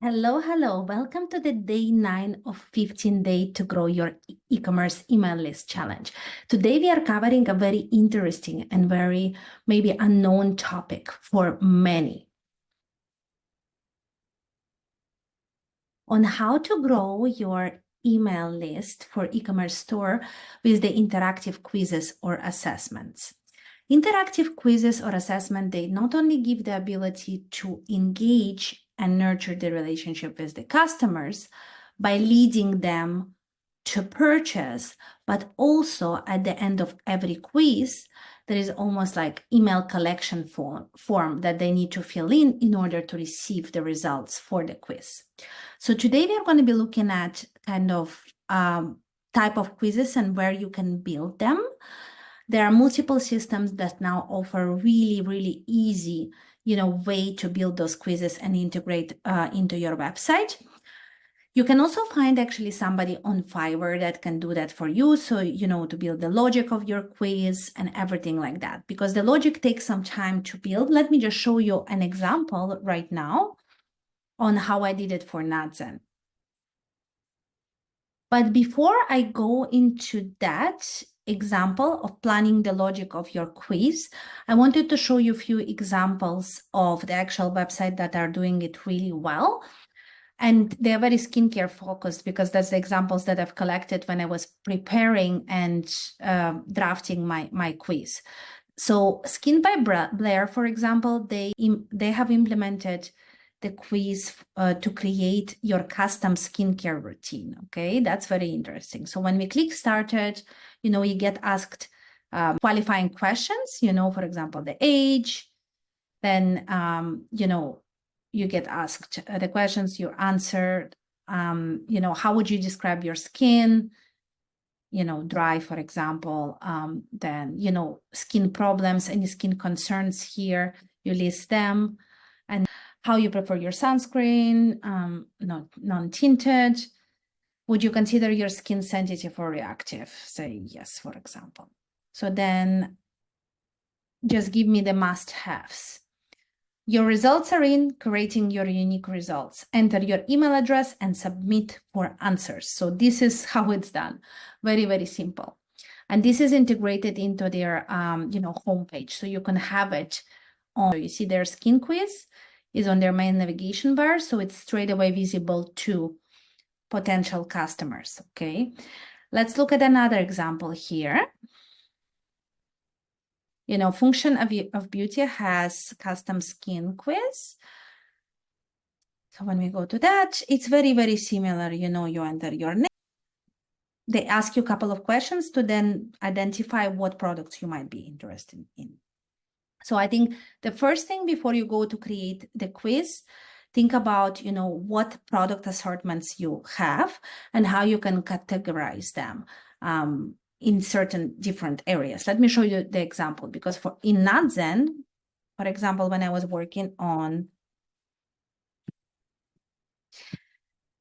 Hello, hello. Welcome to the day 9 of 15 Day to Grow Your E-commerce email list challenge. Today, we are covering a very interesting and very maybe unknown topic for many on how to grow your email list for e-commerce store with the interactive quizzes or assessments. Interactive quizzes or assessment, they not only give the ability to engage and nurture the relationship with the customers by leading them to purchase, but also at the end of every quiz, there is almost like email collection form that they need to fill in order to receive the results for the quiz. So today we are going to be looking at kind of type of quizzes and where you can build them. There are multiple systems that now offer really easy, way to build those quizzes and integrate into your website. You can also find actually somebody on Fiverr that can do that for you. So, to build the logic of your quiz and everything like that, because the logic takes some time to build. Let me just show you an example right now on how I did it for Nadzen. But before I go into that example of planning the logic of your quiz, I wanted to show you a few examples of the actual website that are doing it really well. And they're very skincare focused because that's the examples that I've collected when I was preparing and drafting my quiz. So Skin by Blair, for example, they have implemented the quiz to create your custom skincare routine. Okay, that's very interesting. So when we click started, you get asked qualifying questions, for example, the age, then, you get asked the questions, you answered, how would you describe your skin? Dry, for example, then, skin problems, any skin concerns here, you list them, and how you prefer your sunscreen, non-tinted. Would you consider your skin sensitive or reactive? Say yes, for example. So then just give me the must-haves. Your results are in, creating your unique results. Enter your email address and submit for answers. So this is how it's done. Very simple. And this is integrated into their, homepage. So you can have it on, you see their skin quiz is on their main navigation bar. So it's straight away visible to potential customers, okay? Let's look at another example here. Function of Beauty has custom skin quiz. So when we go to that, it's very similar. You enter your name. They ask you a couple of questions to then identify what products you might be interested in. So I think the first thing before you go to create the quiz, think about, what product assortments you have and how you can categorize them in certain different areas. Let me show you the example, because in Nadzen, for example, when I was working on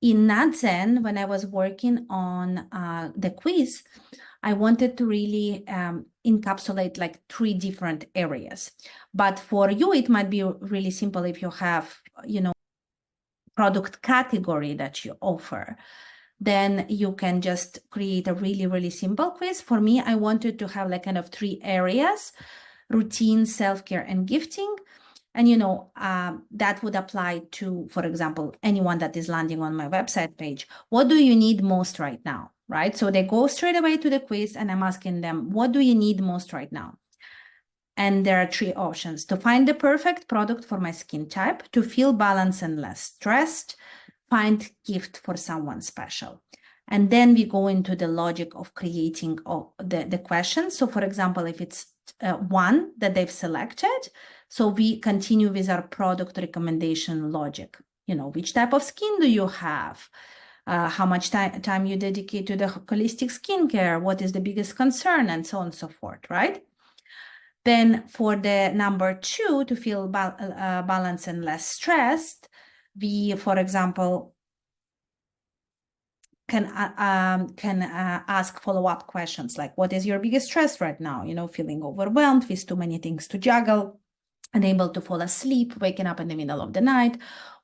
the quiz, I wanted to really encapsulate like 3 different areas. But for you, it might be really simple if you have, product category that you offer. Then you can just create a really simple quiz. For me, I wanted to have like kind of 3 areas: routine, self-care, and gifting. And, that would apply to, for example, anyone that is landing on my website page. What do you need most right now, right? So they go straight away to the quiz and I'm asking them, what do you need most right now? And there are 3 options: to find the perfect product for my skin type, to feel balanced and less stressed, find gift for someone special. And then we go into the logic of creating the questions. So for example, if it's one that they've selected, so we continue with our product recommendation logic. Which type of skin do you have? How much time you dedicate to the holistic skincare? What is the biggest concern? And so on and so forth, right? Then for the number 2, to feel balanced and less stressed, we, for example, can ask follow-up questions like, what is your biggest stress right now? Feeling overwhelmed with too many things to juggle, unable to fall asleep, waking up in the middle of the night.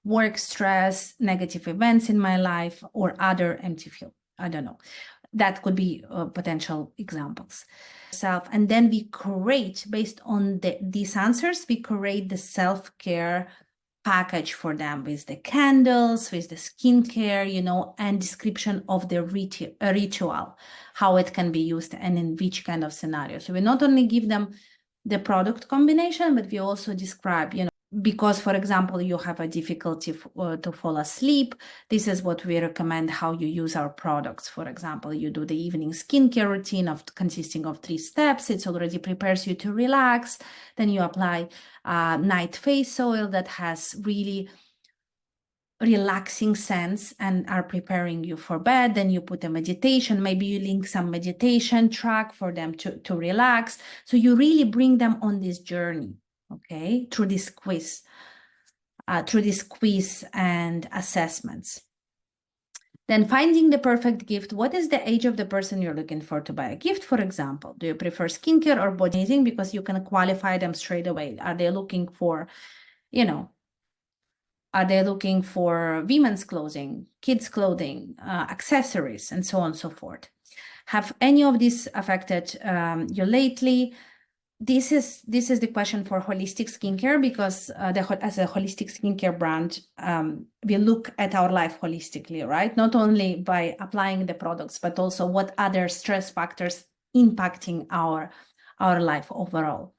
work stress, negative events in my life, or other empty field. I don't know. That could be potential examples. And then we create, based on these answers, we create the self-care package for them with the candles, with the skincare, you know, and description of the ritual, how it can be used and in which kind of scenario. So we not only give them the product combination, but we also describe, you know, because, for example, you have a difficulty to fall asleep, this is what we recommend how you use our products. For example, you do the evening skincare routine consisting of 3 steps. It already prepares you to relax. Then you apply night face oil that has really relaxing scents and are preparing you for bed. Then you put a meditation, maybe you link some meditation track for them to relax. So you really bring them on this journey, okay, through this quiz and assessments. Then finding the perfect gift. What is the age of the person you're looking for to buy a gift, for example? Do you prefer skincare or body amazing? Because you can qualify them straight away. Are they looking for, you know, are they looking for women's clothing, kids' clothing, accessories, and so on and so forth? Have any of these affected you lately? This is the question for holistic skincare, because as a holistic skincare brand, we look at our life holistically, right? Not only by applying the products, but also what other stress factors impacting our life overall.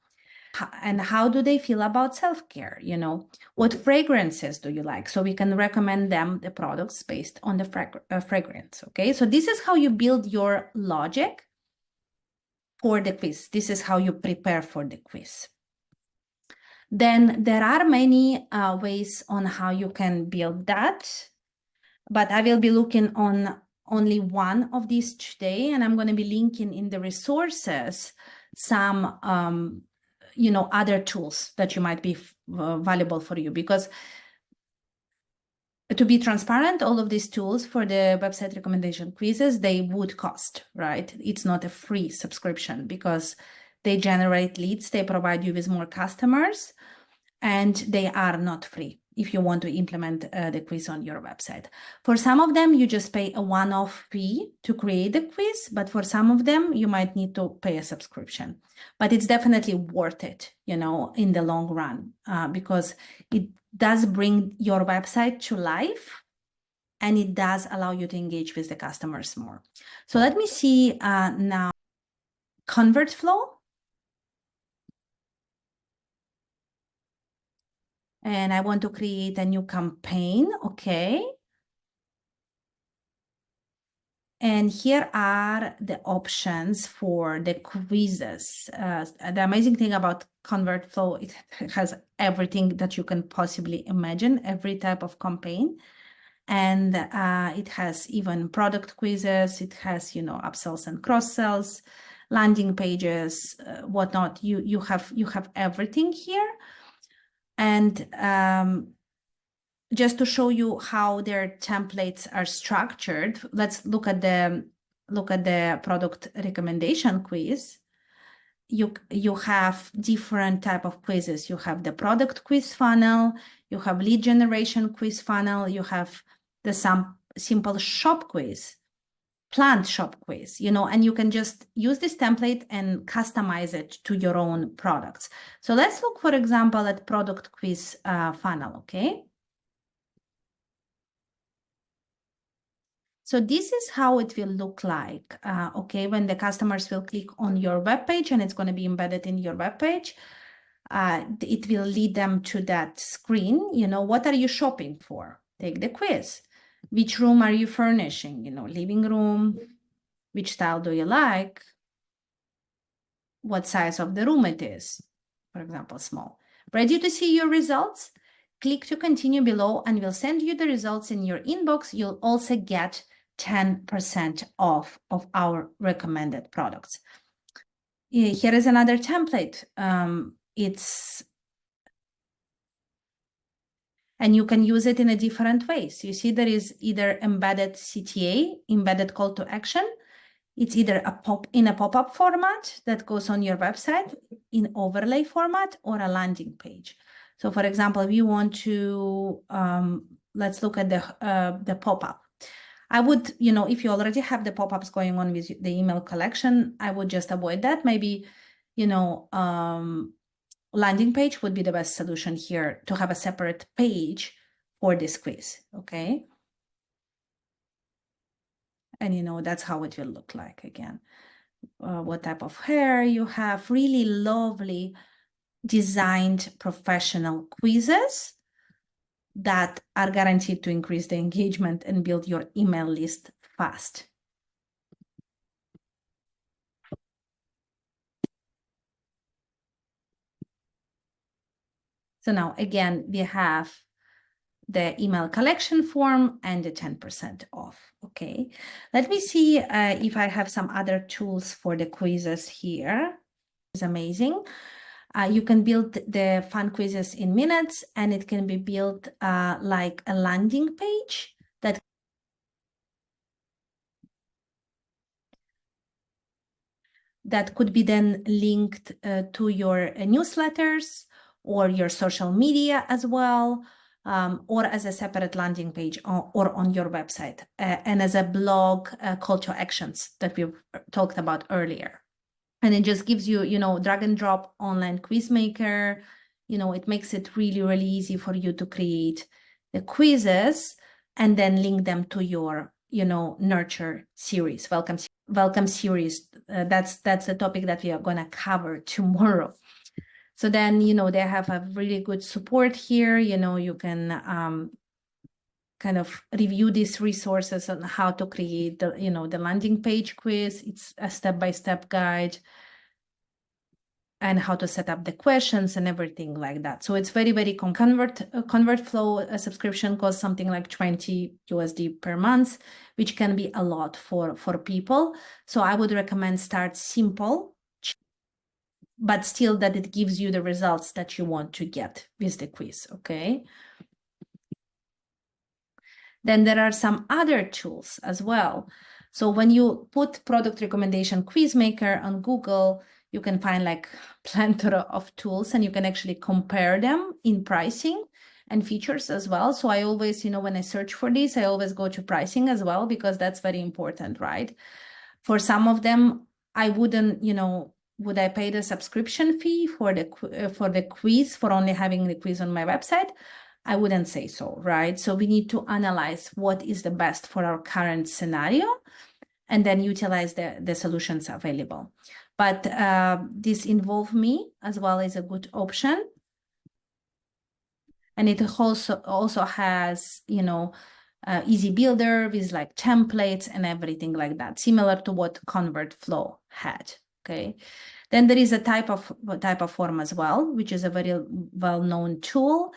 And how do they feel about self-care? You know, what fragrances do you like? So we can recommend them the products based on the fragrance, okay? So this is how you build your logic for the quiz. This is how you prepare for the quiz. Then there are many ways on how you can build that, but I will be looking on only one of these today, and I'm going to be linking in the resources some you know, other tools that you might be valuable for you, because to be transparent, all of these tools for the website recommendation quizzes, they would cost, right? It's not a free subscription because they generate leads, they provide you with more customers, and they are not free if you want to implement the quiz on your website. For some of them, you just pay a one-off fee to create the quiz, but for some of them, you might need to pay a subscription. But it's definitely worth it, you know, in the long run, because it does bring your website to life, and it does allow you to engage with the customers more. So let me see now, ConvertFlow. And I want to create a new campaign, okay? And here are the options for the quizzes. The amazing thing about ConvertFlow, it has everything that you can possibly imagine, every type of campaign. And it has even product quizzes. It has, you know, upsells and cross-sells, landing pages, whatnot. You have everything here. And just to show you how their templates are structured, let's look at the product recommendation quiz. You have different type of quizzes. You have the product quiz funnel, you have lead generation quiz funnel, you have the simple shop quiz, plant shop quiz, you know, and you can just use this template and customize it to your own products. So let's look, for example, at product quiz funnel, okay? So this is how it will look like, okay, when the customers will click on your web page, and it's going to be embedded in your web page. It will lead them to that screen. You know, what are you shopping for? Take the quiz. Which room are you furnishing? You know, living room. Which style do you like? What size of the room it is? For example, small. Ready to see your results? Click to continue below, and we'll send you the results in your inbox. You'll also get 10% off of our recommended products. Here is another template. And you can use it in a different ways. You see there is either embedded CTA, embedded call to action. It's either in a pop-up format that goes on your website, in overlay format, or a landing page. So for example, if you want to, let's look at the pop-up. I would, if you already have the pop-ups going on with the email collection, I would just avoid that. Maybe, landing page would be the best solution here to have a separate page for this quiz, okay? And that's how it will look like again. What type of hair you have, really lovely designed professional quizzes that are guaranteed to increase the engagement and build your email list fast. So now again, we have the email collection form and the 10% off, okay? Let me see if I have some other tools for the quizzes here. It's amazing. You can build the fun quizzes in minutes, and it can be built like a landing page that could be then linked to your newsletters or your social media as well, or as a separate landing page or on your website, and as a blog call to actions that we've talked about earlier. And it just gives you, drag and drop online quiz maker. It makes it really, really easy for you to create the quizzes and then link them to your, nurture series, welcome series. That's the topic that we are going to cover tomorrow. So then, they have a really good support here. You can kind of review these resources on how to create the, the landing page quiz. It's a step-by-step guide and how to set up the questions and everything like that. So it's very, very ConvertFlow. A subscription costs something like $20 per month, which can be a lot for people. So I would recommend start simple, but still that it gives you the results that you want to get with the quiz, okay? Then there are some other tools as well. So when you put product recommendation quiz maker on Google, you can find like plethora of tools, and you can actually compare them in pricing and features as well. So I always, when I search for this, I always go to pricing as well, because that's very important, right? For some of them, I wouldn't, would I pay the subscription fee for the quiz, for only having the quiz on my website? I wouldn't say so, right? So we need to analyze what is the best for our current scenario and then utilize the solutions available. But this Involve Me as well is a good option. And it also has, easy builder with like templates and everything like that, similar to what ConvertFlow had, okay? Then there is a type of form as well, which is a very well-known tool.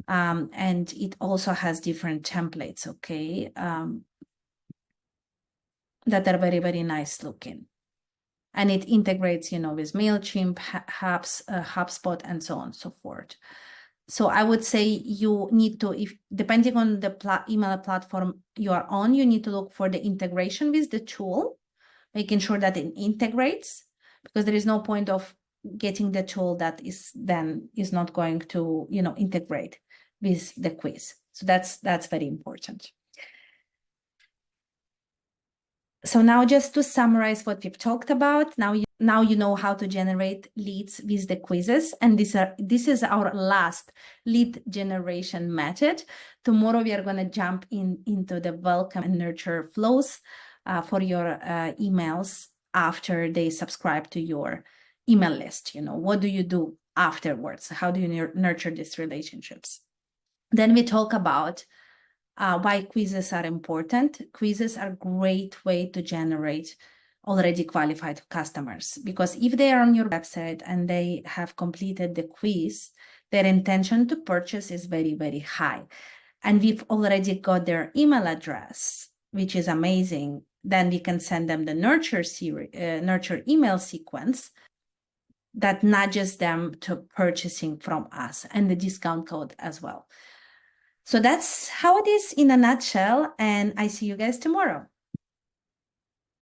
And it also has different templates, okay, that are very, very nice looking. And it integrates, with MailChimp, HubSpot, and so on and so forth. So I would say you need to, depending on the email platform you are on, you need to look for the integration with the tool, making sure that it integrates, because there is no point of getting the tool that is not going to, integrate with the quiz. So that's very important. So now, just to summarize what we've talked about, now you know how to generate leads with the quizzes, and this is our last lead generation method. Tomorrow we are going to jump into the welcome and nurture flows for your emails after they subscribe to your email list. What do you do afterwards? How do you nurture these relationships? Then we talk about why quizzes are important. Quizzes are a great way to generate already qualified customers, because if they are on your website and they have completed the quiz, their intention to purchase is very, very high. And we've already got their email address, which is amazing. Then we can send them the nurture email sequence that nudges them to purchasing from us, and the discount code as well. So that's how it is in a nutshell, and I see you guys tomorrow.